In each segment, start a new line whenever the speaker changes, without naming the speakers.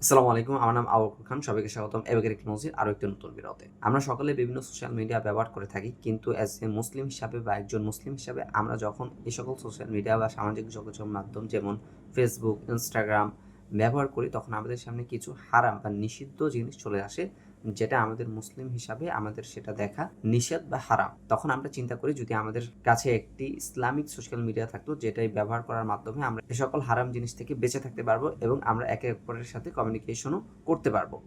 আসসালামু আলাইকুম। আমার নাম আবু বকর খান। সবাইকে স্বাগতম এবেকের টেকনোলজির আরো একটি নতুন ভিডিওতে। আমরা সকলে বিভিন্ন সোশ্যাল মিডিয়া ব্যবহার করে থাকি। কিন্তু অ্যাজ এ মুসলিম হিসাবে বা একজন মুসলিম হিসাবে আমরা যখন এই সকল সোশ্যাল মিডিয়া বা সামাজিক যোগাযোগ মাধ্যম যেমন ফেসবুক, ইনস্টাগ্রাম ব্যবহার করি তখন আমাদের সামনে কিছু হারাম বা নিষিদ্ধ জিনিস চলে আসে। যেটা আমাদের মুসলিম হিসাবে আমাদের সেটা দেখা নিষেধ বা হারাম। তখন আমরা চিন্তা করি যদি আমাদের কাছে একটি ইসলামিক সোশ্যাল মিডিয়া থাকতো যেটাই ব্যবহার করার মাধ্যমে আমরা এ সকল হারাম জিনিস থেকে বেঁচে থাকতে পারবো এবং আমরা একে অপরের সাথে কমিউনিকেশনও করতে পারবো।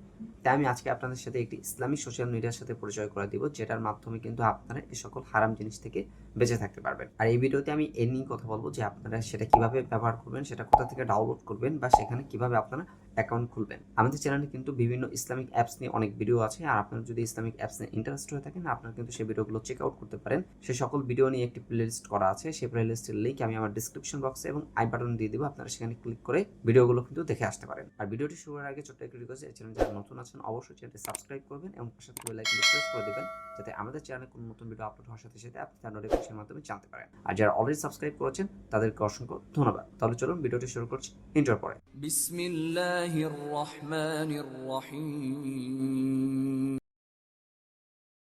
তাই আমি আজকে আপনাদের সাথে একটি ইসলামিক সোশ্যাল মিডিয়ার সাথে পরিচয় করে দিব যেটার মাধ্যমে কিন্তু আপনারা এই সকল হারাম জিনিস থেকে বেঁচে থাকতে পারবেন। আর এই ভিডিওতে আমি এ নিয়ে কথা বলবো যে আপনারা সেটা কিভাবে ব্যবহার করবেন, সেটা কোথা থেকে ডাউনলোড করবেন বা সেখানে কিভাবে আপনারা অ্যাকাউন্ট খুলবেন। আমাদের চ্যানেলে কিন্তু বিভিন্ন ইসলামিক অ্যাপস নিয়ে অনেক ভিডিও আছে। আর আপনারা যদি ইসলামিক অ্যাপস নিয়ে ইন্টারেস্ট হয়ে থাকেন আপনারা কিন্তু সেই ভিডিওগুলো চেক আউট করতে পারেন। সেই সকল ভিডিও নিয়ে একটি প্লেলিস্ট করা আছে। সেই প্লেলিস্টের লিঙ্ক আমি আমার ডিসক্রিপশন বক্সে এবং আই বাটনে দিয়ে দিব। আপনারা সেখানে ক্লিক করে ভিডিওগুলো কিন্তু দেখে আসতে পারেন। আর ভিডিওটি শুরুর আগে ছোট্ট একটি রিকোয়েস্ট, এই চ্যানেলে যারা নতুন আছেন অবশ্যই চ্যানেলটি সাবস্ক্রাইব করবেন এবং পাশে থাকা বেল আইকনটি প্রেস করে দিবেন যাতে আমাদের চ্যানেলে কোনো নতুন ভিডিও আপলোড হওয়ার সাথে সাথে আপনি তার নোটিফিকেশনের মাধ্যমে জানতে পারেন। আর যারা অলরেডি সাবস্ক্রাইব করেছেন তাদেরকে অসংখ্য ধন্যবাদ। তাহলে চলুন ভিডিওটি শুরু করছি ইন্ট্রোর পরে।
বিসমিল্লাহির রহমানির রহিম।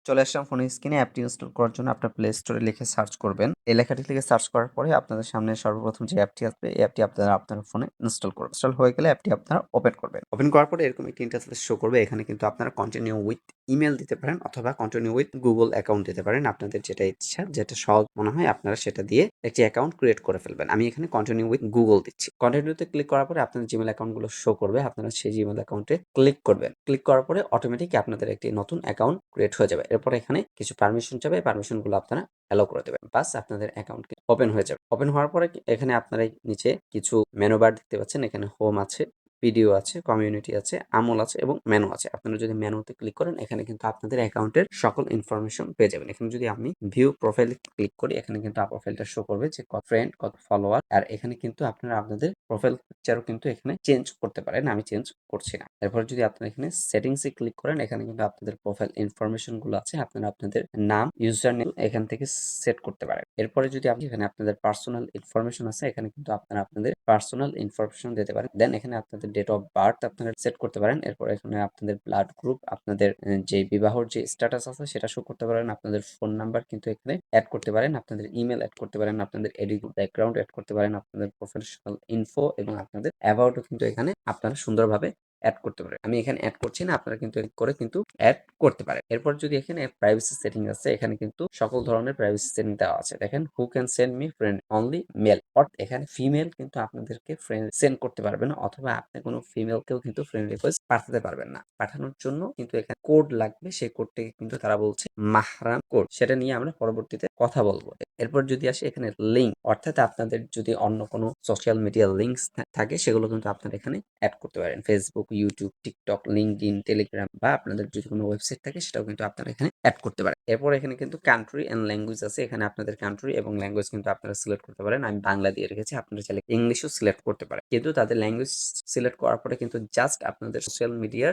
চলে আসলাম ফোনের স্ক্রিনে। অ্যাপটি ইনস্টল করার জন্য আপনার প্লে স্টোরে লিখে সার্চ করবেন। এই লেখাটি লিখে সার্চ করার পরে আপনাদের সামনে সর্বপ্রথম যে অ্যাপটি আসবে এই অ্যাপটি আপনারা আপনার ফোনে ইনস্টল করবেন। ইনস্টল হয়ে গেলে অ্যাপটি আপনারা ওপেন করবেন। ওপেন করার পরে এরকম একটি ইন্টারফেস শো করবে। এখানে কিন্তু আপনারা কন্টিনিউ উইথ ইমেল দিতে পারেন অথবা কন্টিনিউ উইথ গুগল অ্যাকাউন্ট দিতে পারেন। আপনাদের যেটা ইচ্ছা, যেটা সহজ মনে হয় আপনারা সেটা দিয়ে একটি অ্যাকাউন্ট ক্রিয়েট করে ফেলবেন। আমি এখানে কন্টিনিউ উইথ গুগল দিচ্ছি। কন্টিনিউতে ক্লিক করার পরে আপনাদের জিমেল অ্যাকাউন্টগুলো শো করবে। আপনারা সেই জিমেল অ্যাকাউন্টে ক্লিক করবেন। ক্লিক করার পরে অটোমেটিক আপনাদের একটি নতুন অ্যাকাউন্ট ক্রিয়েট হয়ে যাবে। এরপর এখানে কিছু পারমিশন চাবে, এই পারমিশনগুলো আপনারা অ্যালাউ করে দেবেন। বাস আপনাদের অ্যাকাউন্ট ওপেন হয়ে যাবে। ওপেন হওয়ার পরে এখানে আপনারা নিচে কিছু মেনু বার দেখতে পাচ্ছেন। এখানে হোম আছে, ভিডিও আছে, কমিউনিটি আছে, আমল আছে এবং মেনু আছে। আপনারা যদি মেনুতে ক্লিক করেন এখানে কিন্তু আপনাদের অ্যাকাউন্টের সকল ইনফরমেশন পেয়ে যাবেন। এখানে যদি আমি ভিউ প্রোফাইল ক্লিক করি এখানে কিন্তু প্রোফাইলটা শো করবে যে কত ফ্রেন্ড, কত ফলোয়ার। আর এখানে কিন্তু আপনারা আপনাদের প্রোফাইল পিকচারও কিন্তু এখানে চেঞ্জ করতে পারেন। আমি চেঞ্জ করছি না। এরপর যদি আপনারা এখানে সেটিংসে ক্লিক করেন এখানে কিন্তু আপনাদের প্রোফাইল ইনফরমেশন গুলো আছে। আপনারা আপনাদের নাম, ইউজার নেম এখান থেকে সেট করতে পারেন। এরপরে যদি আপনি এখানে আপনাদের পার্সোনাল ইনফরমেশন আছে এখানে কিন্তু আপনারা আপনাদের পার্সোনাল ইনফরমেশন দিতে পারেন। দেন এখানে আপনাদের ডেট অফ বার্থ আপনারা সেট করতে পারেন। এরপর এখানে আপনাদের ব্লাড গ্রুপ, আপনাদের যে বিবাহর যে স্ট্যাটাস আছে সেটা শো করতে পারেন। আপনাদের ফোন নাম্বার কিন্তু এখানে অ্যাড করতে পারেন। আপনাদের ইমেল অ্যাড করতে পারেন। আপনাদের এডুকেশন ব্যাকগ্রাউন্ড অ্যাড করতে পারেন। আপনাদের প্রফেশনাল ইনফো এবং আপনাদের অ্যাবাউটও কিন্তু এখানে আপনারা সুন্দরভাবে অ্যাড করতে পারেন। আমি এখানে অ্যাড করছি না, আপনারা কিন্তু এডিট করে কিন্তু অ্যাড করতে পারেন। এরপর যদি এখানে প্রাইভেসি সেটিং আছে এখানে কিন্তু সকল ধরনের প্রাইভেসি সেটিং দেওয়া আছে। দেখেন who can send me friend only mail, অর্থাৎ এখানে ফিমেল কিন্তু আপনাদেরকে ফ্রেন্ড সেন্ড করতে পারবেন না অথবা আপনি কোনো ফিমেলকেও কিন্তু ফ্রেন্ড রিকোয়েস্ট পাঠাতে পারবেন না। পাঠানোর জন্য কিন্তু এখানে কোড লাগবে, সেই কোডটাকে কিন্তু তারা বলছে মাহরাম কোড। সেটা নিয়ে আমরা পরবর্তীতে কথা বলবো। এরপর যদি আসি এখানে লিঙ্ক, অর্থাৎ আপনাদের যদি অন্য কোনো সোশ্যাল মিডিয়া লিঙ্কস থাকে সেগুলো কিন্তু আপনারা এখানে অ্যাড করতে পারেন। Facebook, YouTube, TikTok, LinkedIn, Telegram বা আপনাদের যদি কোনো ওয়েবসাইট থাকে সেটাও কিন্তু আপনারা এখানে অ্যাড করতে পারেন। এরপর এখানে কিন্তু কান্ট্রি এন্ড ল্যাঙ্গুয়েজ আছে। এখানে আপনাদের কান্ট্রি এবং ল্যাঙ্গুয়েজ কিন্তু আপনারা সিলেক্ট করতে পারেন। আমি বাংলা দিয়ে রেখেছি, আপনারা চাইলে ইংলিশও সিলেক্ট করতে পারেন। কিন্তু তাদের ল্যাঙ্গুয়েজ সিলেক্ট করার পরে কিন্তু জাস্ট আপনাদের সোশ্যাল মিডিয়ার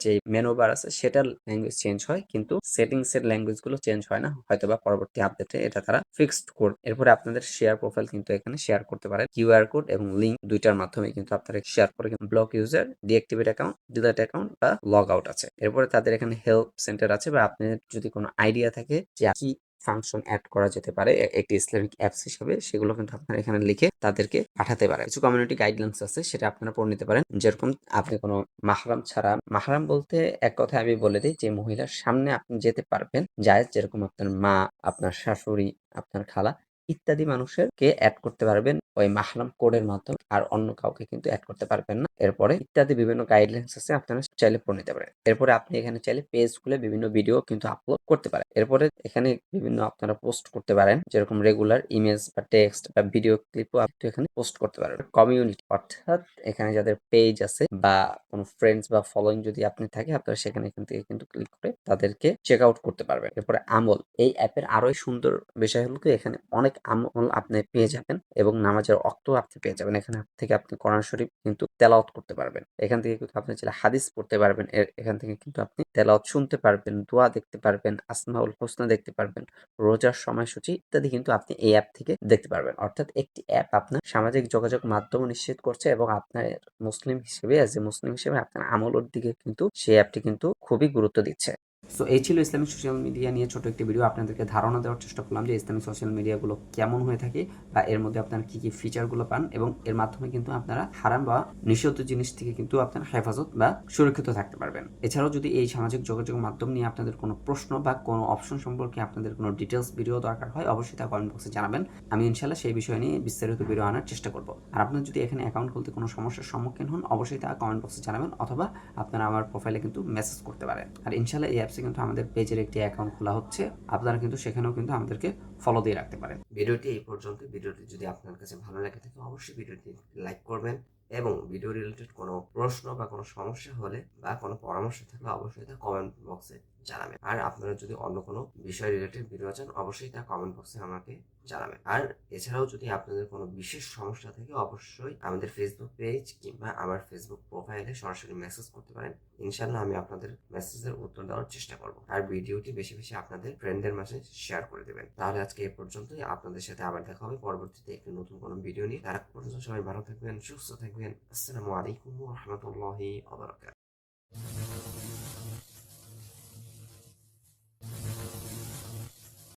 যে মেনু বার আছে সেটার ল্যাঙ্গুয়েজ চেঞ্জ হয়, কিন্তু সেটিংস এর ল্যাঙ্গুয়েজ গুলো চেঞ্জ হয় না। হয়তোবা পরবর্তী আপডেটে এটা তারা ফিক্সড করবে। এরপরে আপনাদের শেয়ার প্রোফাইল কিন্তু এখানে শেয়ার করতে পারেন। কিউআর কোড এবং লিঙ্ক দুইটার মাধ্যমে কিন্তু আপনারা শেয়ার করে block user, deactivate account, delete account বা লগ আউট আছে। এরপরে তাদের এখানে হেল্প সেন্টার আছে বা আপনাদের যদি কোনো আইডিয়া থাকে যে কি ফাংশন অ্যাড করা যেতে পারে একটি ইসলামিক অ্যাপস হিসেবে সেগুলো কিন্তু আপনারা এখানে লিখে তাদেরকে পাঠাতে পারেন। কিছু কমিউনিটি গাইডলাইন্স আছে সেটা আপনারা পড়ে নিতে পারেন। যেরকম আপনি কোনো মাহরাম ছাড়া, মাহরাম বলতে এক কথায় আমি বলে দিই যে মহিলার সামনে আপনি যেতে পারবেন জায়েজ, যেরকম আপনার মা, আপনার শাশুড়ি, আপনার খালা ইত্যাদি মানুষের কে অ্যাড করতে পারবেন ওই মাহরাম কোডের মাধ্যমে, আর অন্য কাউকে কিন্তু অ্যাড করতে পারবেন না। এরপরে ইত্যাদি বিভিন্ন গাইডলাইন্স আছে, আপনারা চাইলে পড়ে নিতে পারেন। এরপরে আপনি এখানে চাইলে পেজ খুলে বিভিন্ন ভিডিও কিন্তু আপলোড করতে পারেন। এরপরে এখানে বিভিন্ন আপনারা পোস্ট করতে পারেন, যেরকম রেগুলার ইমেজ বা টেক্সট বা ভিডিও ক্লিপও আপনি এখানে পোস্ট করতে পারেন। কমিউনিটি, অর্থাৎ এখানে যাদের পেজ আছে বা কোনো ফ্রেন্ডস বা ফলোইং যদি আপনি থাকে আপনারা সেখানে এখান থেকে কিন্তু ক্লিক করে তাদেরকে চেক আউট করতে পারবেন। এরপরে আমল, এই অ্যাপের আরোই সুন্দর বিষয় হলো কি এখানে অনেক অনেক আমল আপনি পেয়ে যাবেন এবং নামাজের ওয়াক্তও আপনি পেয়ে যাবেন। এখান থেকে আপনি কোরআন শরীফ কিন্তু তেলাওয়াত করতে পারবেন। এখান থেকে কিন্তু আপনি চাইলে হাদিস পড়তে পারবেন। এখান থেকে কিন্তু আপনি তেলাওয়াত শুনতে পারবেন, দোয়া দেখতে পারবেন, আসমাউল হোসনা দেখতে পারবেন, রোজার সময়সূচি ইত্যাদি কিন্তু আপনি এই অ্যাপ থেকে দেখতে পারবেন। অর্থাৎ একটি অ্যাপ আপনার সামাজিক যোগাযোগ মাধ্যমও নিশ্চিত করছে এবং আপনার মুসলিম হিসেবে মুসলিম হিসেবে আপনার আমলের দিকে কিন্তু সেই অ্যাপটি কিন্তু খুবই গুরুত্ব দিচ্ছে। সো এই ছিল ইসলামিক সোশ্যাল মিডিয়া নিয়ে ছোট একটি ভিডিও। আপনাদেরকে ধারণা দেওয়ার চেষ্টা করলাম যে ইসলামিক সোশ্যাল মিডিয়াগুলো কেমন হয়ে থাকে বা এর মধ্যে আপনারা কী কী ফিচারগুলো পান এবং এর মাধ্যমে কিন্তু আপনারা হারাম বা নিষিদ্ধ জিনিস থেকে কিন্তু আপনারা হেফাজত বা সুরক্ষিত থাকতে পারবেন। এছাড়াও যদি এই সামাজিক যোগাযোগ মাধ্যম নিয়ে আপনাদের কোনো প্রশ্ন বা কোনো অপশন সম্পর্কে আপনাদের কোনো ডিটেলস ভিডিও দরকার হয়, অবশ্যই তা কমেন্ট বক্সে জানাবেন। আমি ইনশাল্লাহ সেই বিষয় নিয়ে বিস্তারিত ভিডিও আনার চেষ্টা করব। আর আপনার যদি এখানে অ্যাকাউন্ট খুলতে কোনো সমস্যার সম্মুখীন হন, অবশ্যই তা কমেন্ট বক্সে জানাবেন অথবা আপনারা আমার প্রোফাইলে কিন্তু মেসেজ করতে পারেন। আর ইনশাল্লাহ এই অ্যাপসে কিন্তু আমাদের পেজের একটি অ্যাকাউন্ট খোলা হচ্ছে, আপনারা কিন্তু সেখানেও কিন্তু আমাদেরকে ফলো দিয়ে রাখতে পারেন। ভিডিওটি এই পর্যন্ত। ভিডিওটি যদি আপনার কাছে ভালো লাগে থাকে অবশ্যই ভিডিওটি লাইক করবেন এবং ভিডিও রিলেটেড কোনো প্রশ্ন বা কোনো সমস্যা হলে বা কোনো পরামর্শ থাকলে অবশ্যই তা কমেন্ট বক্সে জানাবেন। আর আপনারা যদি অন্য কোনো বিষয় রিলেটেড ভিডিও চান অবশ্যই তা কমেন্ট বক্সে আমাকে জানাবেন। আর এছাড়াও যদি আপনাদের কোনো বিশেষ সমস্যা থাকে অবশ্যই আমাদের ফেসবুক পেজ কিংবা আমার ফেসবুক প্রোফাইলে সরাসরি মেসেজ করতে পারেন। ইনশাল্লাহ আমি আপনাদের মেসেজের উত্তর দেওয়ার চেষ্টা করব। আর ভিডিওটি বেশি বেশি আপনাদের ফ্রেন্ডদের মাঝে শেয়ার করে দেবেন। তাহলে আজকে এই পর্যন্তই। আপনাদের সাথে আবার দেখা হবে পরবর্তীতে একটি নতুন কোনো ভিডিও নিয়ে। তার পর্যন্ত সবাই ভালো থাকবেন, সুস্থ থাকবেন। আসসালামু আলাইকুম ওয়া রাহমাতুল্লাহি ওয়া বারাকাতুহু।